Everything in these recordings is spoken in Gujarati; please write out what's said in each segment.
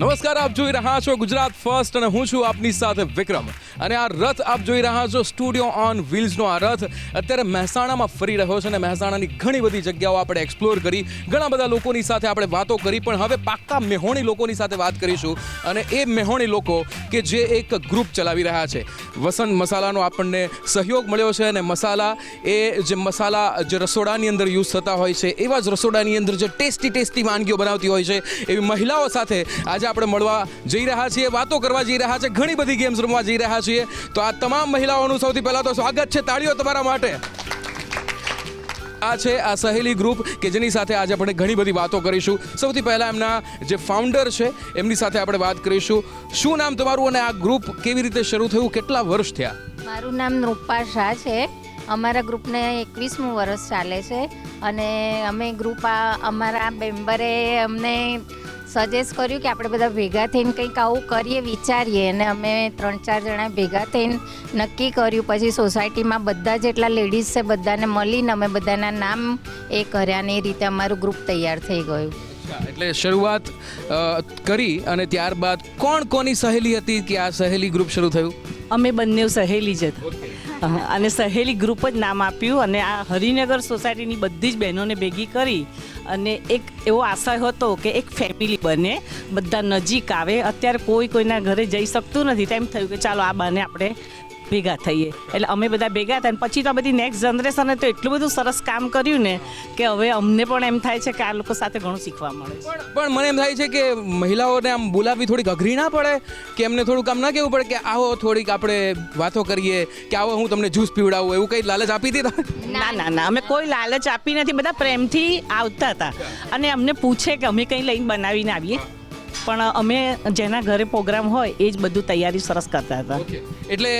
નમસ્કાર, આપ જોઈ રહ્યા છો ગુજરાત ફર્સ્ટ અને હું છું આપની સાથે વિક્રમ. અને આ રથ આપ જોઈ રહ્યા છો સ્ટુડિયો ઓન વ્હીલ્સનો આ રથ અત્યારે મહેસાણામાં ફરી રહ્યો છે અને મહેસાણાની ઘણી બધી જગ્યાઓ આપણે એક્સપ્લોર કરી, ઘણા બધા લોકોની સાથે આપણે વાતો કરી, પણ હવે પાક્કા મેહોણી લોકોની સાથે વાત કરીશું. અને એ મેહોણી લોકો કે જે એક ગ્રુપ ચલાવી રહ્યા છે. વસંત મસાલાનો આપણને સહયોગ મળ્યો છે અને મસાલા એ જે મસાલા જે રસોડાની અંદર યુઝ થતા હોય છે, એવા જ રસોડાની અંદર જે ટેસ્ટી વાનગીઓ બનાવતી હોય છે, એવી મહિલાઓ સાથે આજે આપણે મળવા જઈ રહ્યા છીએ, વાતો કરવા જઈ રહ્યા છે, ઘણી બધી ગેમ્સ રમવા જઈ રહ્યા છીએ. તો આ તમામ મહિલાઓનું સૌથી પહેલા તો સ્વાગત છે, તાળીઓ તમારા માટે. આ છે આ સહેલી ગ્રુપ કે જેની સાથે આજે આપણે ઘણી બધી વાતો કરીશું. સૌથી પહેલા એમના જે ફાઉન્ડર છે એમની સાથે આપણે વાત કરીશું. શું નામ તમારું અને આ ગ્રુપ કેવી રીતે શરૂ થયું, કેટલા વર્ષ થયા? મારું નામ રૂપા શાહ છે. અમારા ગ્રુપને 21મું વર્ષ ચાલે છે અને અમે ગ્રુપ અમારા મેમ્બરે અમને સજેસ્ટ કર્યું કે આપણે બધા ભેગા થઈને કંઈક આવું કરીએ, વિચારીએ, અને અમે 3-4 જણા ભેગા થઈને નક્કી કર્યું. પછી સોસાયટીમાં બધા જેટલા લેડીઝ છે બધાને મળીને અમે બધાના નામ એ કર્યા ને એ રીતે અમારું ગ્રુપ તૈયાર થઈ ગયું. એટલે શરૂઆત કરી અને ત્યારબાદ કોણ કોની સહેલી હતી કે આ સહેલી ગ્રુપ શરૂ થયું? અમે બંને સહેલી જ હતા અને સહેલી ગ્રુપ જ નામ આપ્યું. અને આ હરિનગર સોસાયટીની બધી જ બહેનોને ભેગી કરી અને એક એવો આશય હતો કે એક ફેમિલી બને, બધા નજીક આવે. અત્યારે કોઈના ઘરે જઈ શકતું નથી, તેમ થયું કે ચાલો આ બાને આપણે ભેગા થઈએ. એટલે અમે બધા ભેગા થયા. પછી તો આ બધી નેક્સ્ટ જનરેશને તો એટલું બધું સરસ કામ કર્યું ને કે હવે અમને પણ એમ થાય છે કે આ લોકો સાથે ઘણું શીખવા મળે છે. પણ મને એમ થાય છે કે મહિલાઓને આમ બોલાવવી થોડીક અઘરી ના પડે કે એમને થોડુંક આમ ના કહેવું પડે કે આવો થોડીક આપણે વાતો કરીએ, કે આવો હું તમને જ્યુસ પીવડાવું, એવું કંઈ લાલચ આપી હતી તમે? ના અમે કોઈ લાલચ આપી નથી. બધા પ્રેમથી આવતા હતા અને અમને પૂછે કે અમે કંઈ લઈને બનાવીને આવીએ, પણ અમે જેના ઘરે પ્રોગ્રામ હોય એ જ બધું તૈયારી સરસ કરતા હતા. એટલે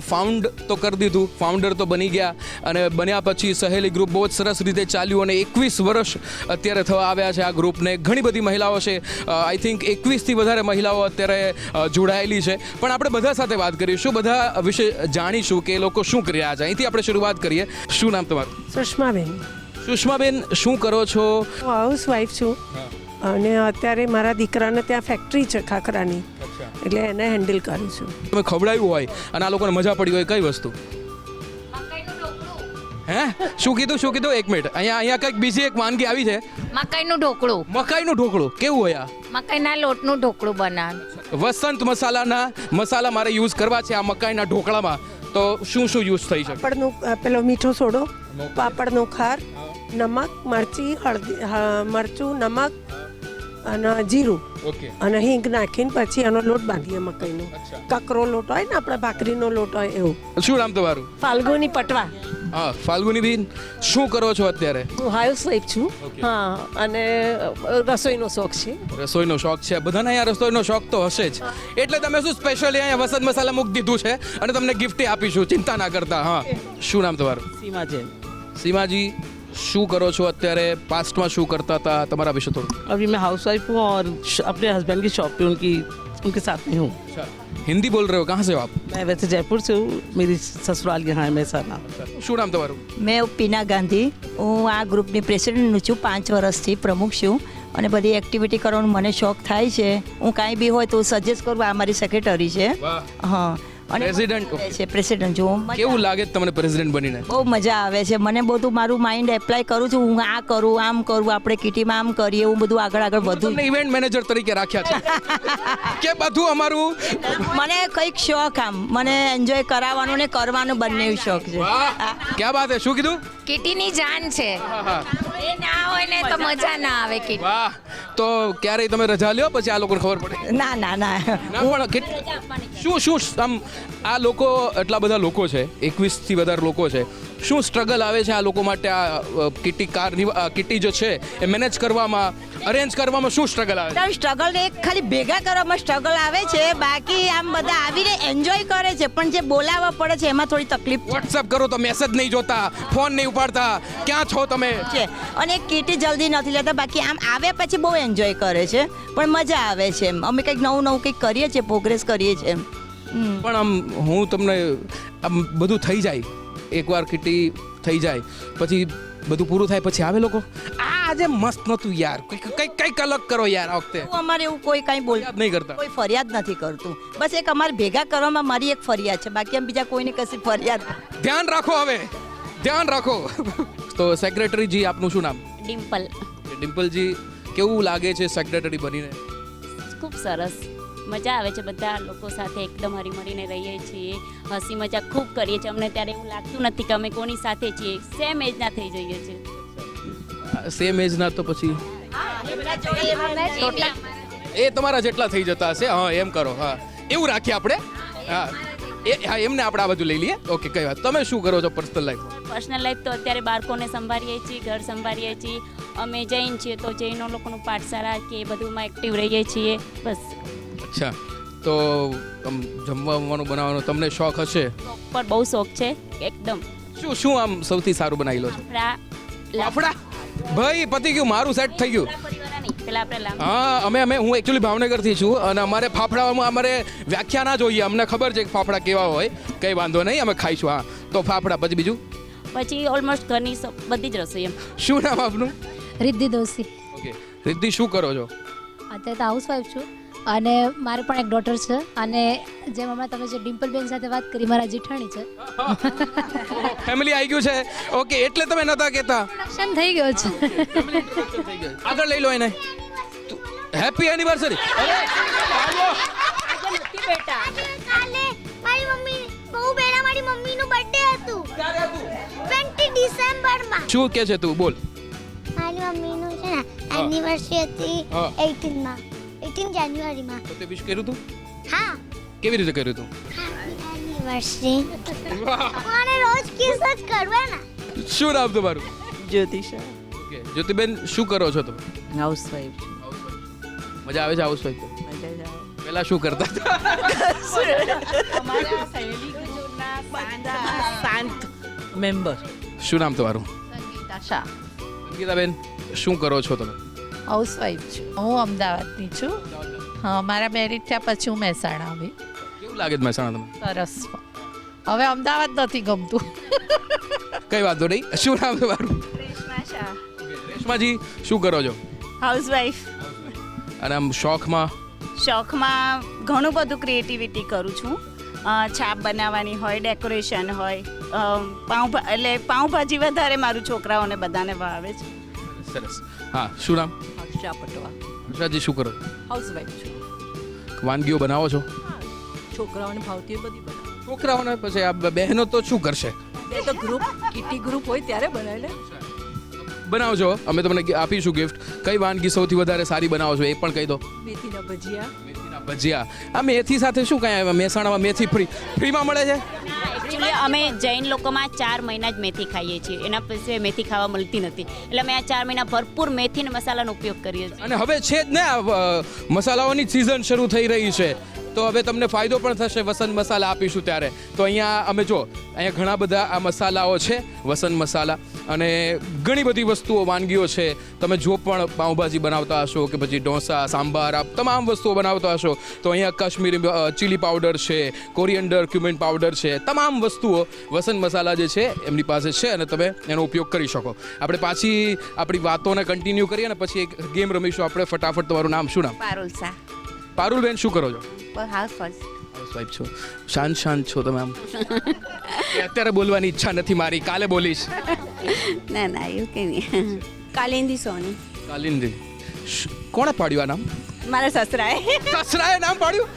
ફાઉન્ડ તો કરી દીધું, ફાઉન્ડર તો બની ગયા અને બન્યા પછી સહેલી ગ્રુપ બહુ જ સરસ રીતે ચાલ્યું અને 21 વર્ષ અત્યારે થવા આવ્યા છે આ ગ્રુપને. ઘણી બધી મહિલાઓ છે, આઈ થિંક 21થી વધારે મહિલાઓ અત્યારે જોડાયેલી છે. પણ આપણે બધા સાથે વાત કરીશું, બધા વિશે જાણીશું કે એ લોકો શું કરી રહ્યા છે. અહીંથી આપણે શરૂઆત કરીએ. શું નામ તમારું? સુષ્માબેન. સુષ્માબેન, શું કરો છો? હું હાઉસવાઈફ છું અને અત્યારે મારા દીકરાને ત્યાં ફેક્ટરી છે ખાખરાની, એટલે એને હેન્ડલ કરું છું. તમે ખવડાવ્યું હોય અને આ લોકોને મજા પડી હોય, કઈ વસ્તુ? હે શું કીધું? એક મિનિટ, અહીંયા કંઈક બીજી એક વાનગી આવી છે, મકાઈનું ઢોકળું. મકાઈનું ઢોકળું. કેવું હોય આ? મકાઈના લોટનું ઢોકળું બનાવે. વસંત મસાલા મારે યુઝ કરવા છે આ મકાઈના ઢોકળામાં, તો શું યુઝ થઈ શકે? પાપડનો પેલો મીઠો સોડો, પાપડનો ખાર, નમક, મરચું, નમક અને જીરું અને હિંગ નાખીને પછી એનો લોટ બાંધીએ મકાઈનો. કકરો લોટ હોય ને આપણે ભાખરીનો લોટ હોય એવું. શું નામ તમારું? ફાલ્ગુની પટવા. હા, ફાલ્ગુની બેન, શું કરો છો અત્યારે? હું હાઉસવાઈફ છું. હા, અને રસોઈનો શોખ છે. રસોઈનો શોખ છે બધાને? અહીંયા રસોઈનો શોખ તો હશે જ, એટલે તમે શું સ્પેશિયલી અહીંયા વસંત મસાલા મૂકી દીધું છે અને તમને ગિફ્ટ આપીશું, ચિંતા ના કરતા. હા, શું નામ તમારું? સીમાજી, શું કરો છો અત્યારે? पास्ट में शू करता था, तुम्हारा विषय थोड़ा? अभी मैं हाउसवाइफ हूँ और अपने हस्बैंड की शॉप पे उनके साथ में हूँ. हिंदी बोल रहे हो? कहाँ से हो आप? मैं वैसे जयपुर से हूँ, मेरी ससुराल यहाँ है મહેસાણા. શું નામ તમારું? मैं पीना गांधी. હું આ ગ્રુપની પ્રેસિડેન્ટ છું, 5 વર્ષથી પ્રમુખ છું અને બધી એક્ટિવિટી કરવાનો મને શોખ થાય છે. હું કાંઈ બી હોય તો સજેસ્ટ કરું. આ મારી સેક્રેટરી છે. હા, અને પ્રેસિડેન્ટ છું. કેવું લાગે તમને પ્રેસિડેન્ટ બનીને? બહુ મજા આવે છે મને. બધું મારું માઇન્ડ એપ્લાય કરું છું. હું આ કરું, આમ કરું, આપણે કિટીમાં આમ કરીએ, એવું બધું આગળ વધુ. ઇવેન્ટ મેનેજર તરીકે રાખ્યા છે કે બધું અમારું? મને કંઈક શોખ, આમ મને એન્જોય કરાવવાનું ને કરવાનું બંને શોખ છે. ક્યાં વાત હે? શું કીધું? કીટીની જાન છે. એ ના હોય ને તો મજા ના આવે. કીટી. વાહ, તો ક્યારેય તમે રજા લ્યો પછી આ લોકોને ખબર પડે? ના પણ શું આમ આ લોકો, એટલા બધા લોકો છે, 21થી વધારે લોકો છે, શું સ્ટ્રગલ આવે છે આ લોકો માટે? આ કિટી જો છે એ મેનેજ કરવામાં, અરેન્જ કરવામાં શું સ્ટ્રગલ આવે? સ્ટ્રગલ એક ખાલી ભેગા કરવામાં સ્ટ્રગલ આવે છે, બાકી આમ બધા આવીને એન્જોય કરે છે. પણ જે બોલાવવા પડે છે એમાં થોડી તકલીફ. વોટ્સઅપ કરો તો મેસેજ નહીં જોતા, ફોન નહીં ઉપાડતા, ક્યાં છો તમે છે. અને કિટી જલ્દી નથી લેતા, બાકી આમ આવે પછી બહુ એન્જોય કરે છે, પણ મજા આવે છે. અમે કંઈક નવું કંઈક કરીએ છીએ, પ્રોગ્રેસ કરીએ છીએ. પણ આમ હું તમને આમ બધું થઈ જાય, એકવાર કિટી થઈ જાય પછી બધું પૂરું થાય પછી આવે લોકો, આ આજે મસ્ત નતું યાર, કઈક અલગ કરો યાર આ વખતે. અમારે એવું કોઈ કાંઈ બોલ યાદ નહીં કરતા. કોઈ ફરિયાદ નથી કરતું. બસ એક અમારે ભેગા કરવામાં મારી એક ફરિયાદ છે, બાકી આમ બીજા કોઈની કશી ફરિયાદ નથી. ધ્યાન રાખો, હવે ધ્યાન રાખો. તો સેક્રેટરીજી આપનું શું નામ? ડિમ્પલ. ડિમ્પલજી, કેવું લાગે છે સેક્રેટરી બનીને? ખૂબ સરસ, મજા આવે છે. બધા લોકો સાથે એકદમ હળીમળીને રહીએ છીએ, હસી મજાક ખૂબ કરીએ છીએ. અમને ત્યારે એવું લાગતું નથી કે અમે કોની સાથે છીએ, સેમ એજના થઈ જઈએ છીએ. સેમ એજ ના તો પછી એ તમારા જેટલા થઈ જતા હશે. હા એમ કરો, હા એવું રાખીએ આપણે. હા એમને આપણે આ બધું લઈ લઈએ. ઓકે, કઈ વાત. તમે શું કરો છો પર્સનલ લાઈફમાં? પર્સનલ લાઈફ તો અત્યારે બાળકોને સંભાળીએ છીએ, ઘર સંભાળીએ છીએ. અમે જૈન છીએ તો જૈનો લોકોનું પાઠશાળા કે એ બધુંમાં એક્ટિવ રહીએ છીએ. બસ. અચ્છા, તો જમવાનું બનાવવાનો તમને શોખ હશે? શોખ પર બહુ શોખ છે એકદમ. શું આમ સૌથી સારું બનાવી લો છો? ફાફડા. ભાઈ પતી ગયું, મારું સેટ થઈ ગયું. પેલા આપણે હા અમે હું એકચ્યુઅલી ભાવનગરથી છું અને અમારે ફાફડામાં અમારે વ્યાખ્યા ના જોઈએ. અમને ખબર છે કે ફાફડા કેવા હોય. કંઈ વાંધો નહીં, અમે ખાઈશું. હા તો ફાફડા, પછી બીજું? પછી ઓલમોસ્ટ ઘરની બધી જ રસોઈ એમ. શું નામ આપનું? રિદ્ધિ દોશી. ઓકે રિદ્ધિ, શું કરો છો? અત્યારે તો હાઉસવાઈફ છું અને મારે પણ એક ડોટર છે અને જેમ હમણાં તમે જે ડિમ્પલબેન સાથે વાત કરી, મારા જેઠાણી છે. ફેમિલી આવી ગયું છે. ઓકે, એટલે તમે નતા કહેતા. ઇન્ટ્રોડક્શન થઈ ગયો છે. આગળ લઈ લો એને. Happy anniversary. કાલે મારી મમ્મી બહુ બેડા મારી મમ્મીનું બર્થડે હતું. 20 ડિસેમ્બરમાં. શું કે છે તું? બોલ. મારી મમ્મીનું છે ને એનિવર્સરી હતી હા. 18 જાન્યુઆરીમાં. તો તે વિશ કર્યું તું? હા, કેવી રીતે કર્યું તું? એનિવર્સરી. મને રોજ કિસ જ કરવાના. શું નામ તમારું? જ્યોતિષા. ઓકે જ્યોતિબેન, શું કરો છો તમે? હાઉસવાઈફ છું. મજા આવે છે હાઉસવાઈફ? મજા જ આવે. પહેલા શું કરતા હતા? અમારા સહેલી ગ્રુપના શાંત મેમ્બર. શું નામ તમારું? સંગીતા શાહ. સંગીતાબેન, શું કરો છો તમે? હાઉસવાઈફ છું. હું અમદાવાદની છું. હા, મારા મેરિજ થયા પછી હું મહેસાણા આવી. કેવું લાગે છે મહેસાણા તમે? સરસ. હવે અમદાવાદ નથી ગમતું. કઈ વાંધો નહીં. શું નામ તમારું? રેશમાજી, શું કરો છો? હાઉસવાઈફ. અને આમ શોખમાં? શોખમાં ઘણું બધું ક્રિએટિવિટી કરું છું. છાપ બનાવવાની હોય, ડેકોરેશન હોય, પાઉંભાજી વધારે મારું છોકરાઓને બધાને ભાવે છે. સરસ. હા, શું નામ? હર્ષા પટવા. હર્ષાજી, શું કરો? હાઉસવાઈફ છું. વાનગીઓ બનાવો છો? છોકરાઓને ભાવતી બધી બનાવે. છોકરાઓને પછી આ બહેનો તો શું કરશે? એ તો ગ્રુપ, કિટી ગ્રુપ હોય ત્યારે બનાવે ને. બનાવજો, અમે તમને આપીશું ગિફ્ટ. કઈ વાનગી સૌથી વધારે સારી બનાવો છો એ પણ કહી દો. મેથીના ભજીયા. મેથીના ભજીયા. આ મેથી સાથે શું કાંઈ મહેસાણામાં મેથી ફ્રીમાં મળે છે? એકચ્યુઅલી અમે જૈન લોકોમાં 4 મહિના જ મેથી ખાઈએ છીએ. એના પછી મેથી ખાવા મળતી નથી, એટલે અમે આ 4 મહિના ભરપૂર મેથી અને મસાલાનો ઉપયોગ કરીએ છીએ. અને હવે છે જ ને મસાલાઓની સિઝન શરૂ થઈ રહી છે, તો હવે તમને ફાયદો પણ થશે. વસંત મસાલા આપીશું ત્યારે. તો અહીંયા અમે જો, અહીંયા ઘણા બધા આ મસાલાઓ છે, વસંત મસાલા, અને ઘણી બધી વસ્તુઓ, વાનગીઓ છે. તમે જો પણ પાઉંભાજી બનાવતા હશો કે પછી ઢોસા, સાંભાર, આ તમામ વસ્તુઓ બનાવતા હશો તો અહીંયા કાશ્મીરી ચીલી પાવડર છે, કોરિયન્ડર, ક્યુમિન પાવડર છે, તમામ વસ્તુઓ વસંત મસાલા જે છે એમની પાસે છે અને તમે એનો ઉપયોગ કરી શકો. આપણે પાછી આપણી વાતોને કન્ટિન્યુ કરીએ અને પછી એક ગેમ રમીશું આપણે. ફટાફટ તમારું નામ? શું નામ? પારુલ શાહ. પારુલબેન, શું કરો છો? હાઉસવાઈફ છો. શાંત છો તમે આમ? અત્યારે બોલવાની ઈચ્છા નથી મારી, કાલે બોલીશ. ના એવું કે નહીં. કાલિંદી સોની. કાલિંદી. કોણે પાડ્યું આ નામ? મારા સસરાએ. સસરાએ નામ પાડ્યું?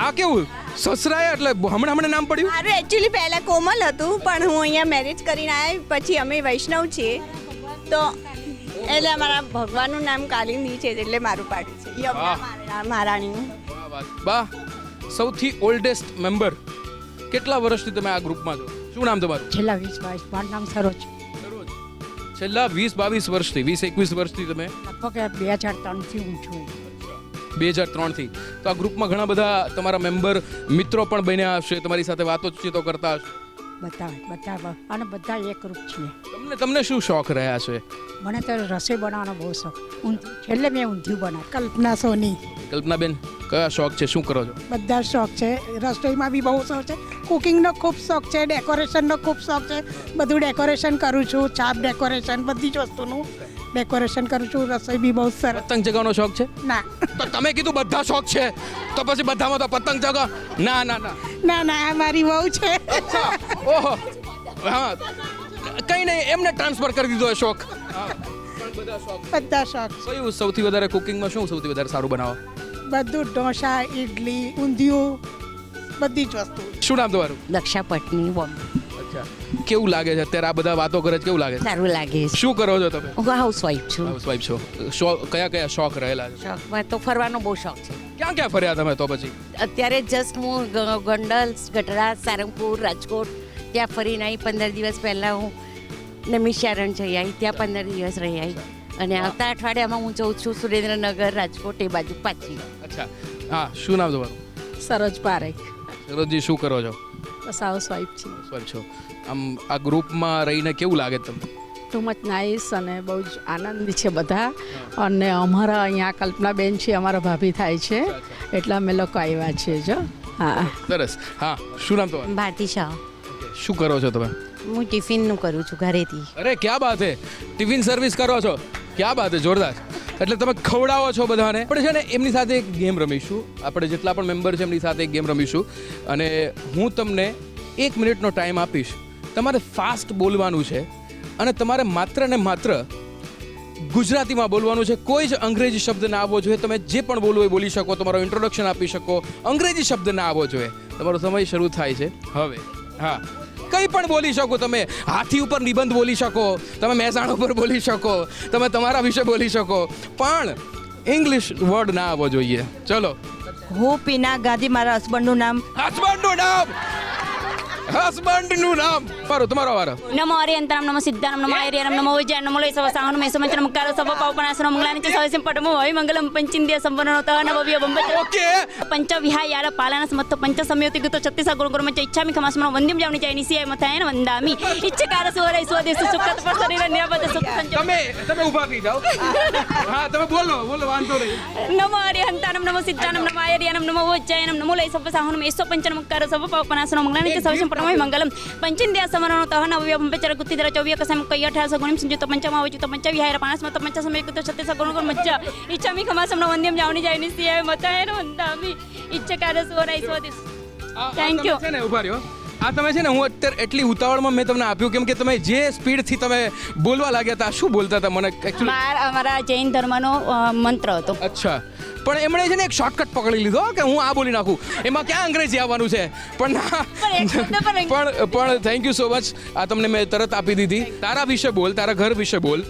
આ કેવું? સસરાએ એટલે હમણાં નામ પડ્યું? મારું એકચ્યુઅલી પહેલાં કોમલ હતું, પણ હું અહીંયા મેરેજ કરીને આવી પછી અમે વૈષ્ણવ છીએ, તો એટલે અમારા ભગવાનનું નામ કાલિંદી છે એટલે મારું પાડ્યું છે. યમુના મહારાણીનું. બા, સૌથી ઓલ્ડેસ્ટ મેમ્બર. કેટલા વર્ષથી તમે આ ગ્રુપમાં છો? શું નામ તમારું? છેલ્લા 20-22. મારું નામ સરોજ. છેલ્લા 20-22 વર્ષથી, 20-21 વર્ષથી તમે? લગભગ 2003થી હું છું. 2003થી. તો આ ગ્રુપમાં ઘણા બધા તમારા મેમ્બર મિત્રો પણ બન્યા હશે, તમારી સાથે વાતોચીતો કરતા હશે. બધા અને બધા એકરૂપ છીએ. તમને શું શોખ રહ્યા છે? મને તો રસોઈ બનાવવાનો બહુ શોખ. છેલ્લે મેં ઊંધિયું બનાવ્યું. કલ્પના સોની. કલ્પનાબેન, કયા શોખ છે, શું કરો છો? બધા શોખ છે. રસોઈમાં બી બહુ શોખ છે, કુકિંગનો ખૂબ શોખ છે, ડેકોરેશનનો ખૂબ શોખ છે. બધું ડેકોરેશન કરું છું, છાપ ડેકોરેશન, બધી જ વસ્તુનું ડેકોરેશન કરું છું. રસોઈ બી બહુ સરસ. પતંગ ચગાવવાનો શોખ છે? ના. તો તમે કીધું બધા શોખ છે, તો પછી બધામાં તો પતંગ ચગાવ? ના ના ના ના ના, મારી વહુ છે. ઓહો, હા, કઈ નહીં, એમને ટ્રાન્સફર કરી દીધો એ શોખ. બધા શોખ. કયું સૌથી વધારે કુકિંગમાં શું સૌથી વધારે સારું બનાવો? બધું ઢોસા, ઇડલી, ઊંધિયું, બધી જ વસ્તુ. શું નામ તમારું? દક્ષા પટની બોમ્બે. અચ્છા, કેવું લાગે છે અત્યારે આ બધા વાતો કરે છે, કેવું લાગે છે? સારું લાગે છે. શું કરો છો તમે? હું હાઉસવાઈફ છું. હાઉસવાઈફ છો. કયા કયા શોખ રહેલા છે? શોખમાં તો ફરવાનો બહુ શોખ છે. ક્યાં ક્યાં ફર્યા તમે તો પછી? અત્યારે જસ્ટ હું ગોંડલ, ગઢડા, સારંગપુર, રાજકોટ ત્યાં ફરીને આવી. 15 દિવસ પહેલાં હું નમિષારણ જઈ આવી, ત્યાં 15 દિવસ રહી આવી. અને આવતા અઠવાડિયામાં હું જઉં છું સુરેન્દ્રનગર, રાજકોટ એ બાજુ પાછી. અચ્છા, હા, શું નામ તમારું? સરોજ પારેખ. સરોજજી, શું કરો છો? બસ હાઉસવાઈફ છે. હાઉસવાઈફ છો. આમ આ ગ્રુપમાં રહીને કેવું લાગે તમને? ટુ મચ નાઇસ અને બહુ જ આનંદી છે બધા. અને અમારા અહીંયા કલ્પનાબેન છે, અમારા ભાભી થાય છે, એટલે અમે લોકો આવ્યા છીએ. જો હા, સરસ. હા, શું નામ તમારું? ભારતી શાહ. શું કરો છો તમે? હું ટિફિનનું કરું છું ઘરેથી. અરે ક્યાં બાત હે, ટિફિન સર્વિસ કરો છો, ક્યાં બાત હે, જોરદાર. એટલે તમે ખવડાવો છો બધાને. આપણે છે ને એમની સાથે એક ગેમ રમીશું. આપણે જેટલા પણ મેમ્બર છે એમની સાથે એક ગેમ રમીશું, અને હું તમને 1 મિનિટનો ટાઈમ આપીશ. તમારે ફાસ્ટ બોલવાનું છે, અને તમારે માત્ર ને માત્ર ગુજરાતીમાં બોલવાનું છે. કોઈ જ અંગ્રેજી શબ્દ ના આવવો જોઈએ. તમે જે પણ બોલવું એ બોલી શકો, તમારો ઇન્ટ્રોડક્શન આપી શકો. અંગ્રેજી શબ્દ ના આવવો જોઈએ. તમારો સમય શરૂ થાય છે હવે. હા, કંઈ પણ બોલી શકો. તમે હાથી ઉપર નિબંધ બોલી શકો, તમે મહેસાણા ઉપર બોલી શકો, તમે તમારા વિશે બોલી શકો, પણ ઇંગ્લિશ વર્ડ ના આવવો જોઈએ. ચલો. હું પીના ગાંધી, મારા હસબન્ડનું નામ. હસબન્ડનું નામ? હસબન્ડનું નામ? પારો, તમારો વારો. નમો હરિયંતરમ નમો સિદ્ધાનમ નમો આર્યનમ નમો વિજય નમો લય સવસાહન મે સમચરમ કાર સવ પાવપનાસનો મંગલાની ચે સવસમ પટમો હોય મંગલમ પંચિંદ્ય સંવરણો તહ નવવ્ય બંબચ. ઓકે. પંચ વિહાયાર પાલન સમત્ત પંચ સંયોતિ ગતો 36 ગુણ ગુણ મચ ઈચ્છામિ ખમાસમનો વંદ્યમ જાવની ચાઈની સિય મથાયન વંદામી ઈચ્છકાર સુવરય સ્વદેશ સુખત પર શરીર નિરાપદ સુખ સંજ. તમે ઊભા થઈ જાઓ. હા, તમે બોલો વાંધો નહીં. નમો હરિયંતરમ નમો સિદ્ધાનમ નમો આર્યનમ નમો વિજ્જયનમ નમો લય સવસાહન મે પંચનમ કાર સવ પાવપનાસનો મંગલાની ચે સવસમ પટમો હોય મંગલમ પંચિંદ્ય સંવરણો તહ નવવ્ય બંબચ ગુત્તિધર 24 કસમ કઈ 18 ગુણિમ સંજુત પંચમા વચિત પંચ વિહાર પાનસ મત પંચ સમય કુત 36 ગુણ ગુણ મચ્ચ ઈચ્છામિ ખમાસમનો વંદ્યમ જાવની જાયની સિય મથાયન વંદામી ઈચ્છકાર સુવરય સ્વદેશ. Thank you. છે ને, ઊભા રહ્યો. આ તમે છે ને, હું અત્યારે એટલી ઉતાવળમાં મેં તમને આપ્યું કેમ કે તમે જે સ્પીડથી તમે બોલવા લાગ્યા હતા, શું બોલતા હતા મને એકચ્યુઅલી? અમારા જૈન ધર્મનો મંત્ર હતો. અચ્છા, પણ એમણે છે ને એક શોર્ટકટ પકડી લીધો કે હું આ બોલી નાખું, એમાં ક્યાં અંગ્રેજી આવવાનું છે. પણ થેન્ક યુ સો મચ. આ તમને મેં તરત આપી દીધી. તારા વિશે બોલ, તારા ઘર વિશે બોલ,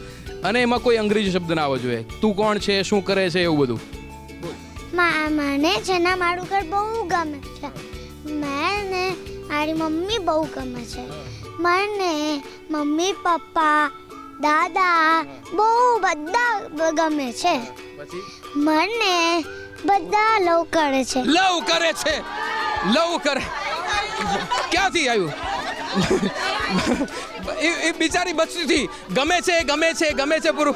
અને એમાં કોઈ અંગ્રેજી શબ્દ ના આવવો જોઈએ. તું કોણ છે, શું કરે છે, એવું બધું. મને છે ને મારું ઘર બહુ ગમે છે. મને મારી મમ્મી બહુ ગમે છે. મને મમ્મી, પપ્પા, દાદા બહુ બધા ગમે છે. મને બધા લવ કરે છે. લવ કરે છે? લવ કરે? ક્યાંથી આવ્યું? એ બિચારી બચતી ગમે છે પૂરું.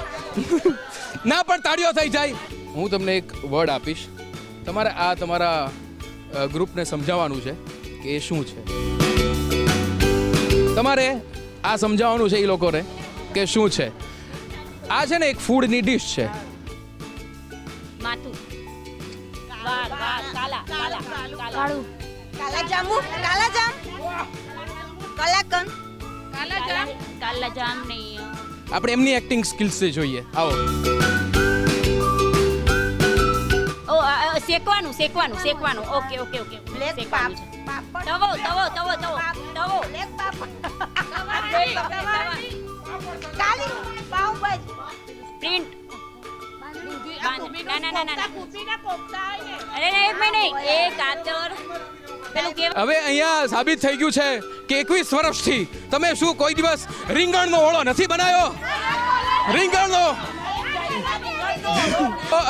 ના, પણ તાળીઓ થઈ જાય. હું તમને એક વર્ડ આપીશ, તમારે આ તમારા ગ્રુપને સમજાવવાનું છે કે એ શું છે. તમારે આ સમજાવવાનું છે એ લોકોને કે શું છે. આ છે ને એક ફૂડની ડિશ છે. માથું કાળું કાલા જાંબુ, કાલા જામ, કલાકંદ, કાલા જામ નહીં. આપણે એમની એક્ટિંગ સ્કિલ્સ જોઈએ. આવો. શેકવાનું. ઓકે. બ્લેક શેકવાનું છે. પાપડ, તવો. બ્લેક પાપડ, કાલી પાવભાજી, પ્રિન્ટ. ના. અરે એક મિનિટ, એ કાચર પેલું કે. હવે અહીંયા સાબિત થઈ ગયું છે કે 21 વર્ષથી તમે શું કોઈ દિવસ રીંગણનો ઓળો નથી બનાવ્યો? રીંગણનો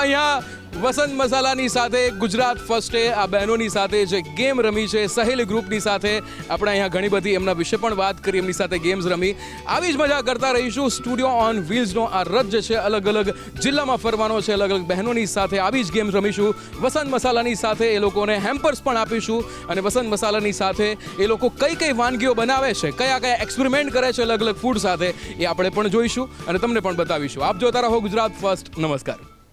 અહીંયા વસંત મસાલાની સાથે ગુજરાત ફર્સ્ટે આ બહેનોની સાથે જે ગેમ રમી છે સહેલી ગ્રુપની સાથે આપણે અહીંયા ઘણી બધી એમના વિશે પણ વાત કરી, એમની સાથે ગેમ્સ રમી. આવી જ મજા કરતા રહીશું. સ્ટુડિયો ઓન વ્હીલ્સનો આ રથ જે છે અલગ અલગ જિલ્લામાં ફરવાનો છે, અલગ અલગ બહેનોની સાથે આવી જ ગેમ્સ રમીશું. વસંત મસાલાની સાથે એ લોકોને હેમ્પર્સ પણ આપીશું અને વસંત મસાલાની સાથે એ લોકો કઈ કઈ વાનગીઓ બનાવે છે, કયા કયા એક્સપેરિમેન્ટ કરે છે અલગ અલગ ફૂડ સાથે, એ આપણે પણ જોઈશું અને તમને પણ બતાવીશું. આપ જોતા રહો ગુજરાત ફર્સ્ટ. નમસ્કાર.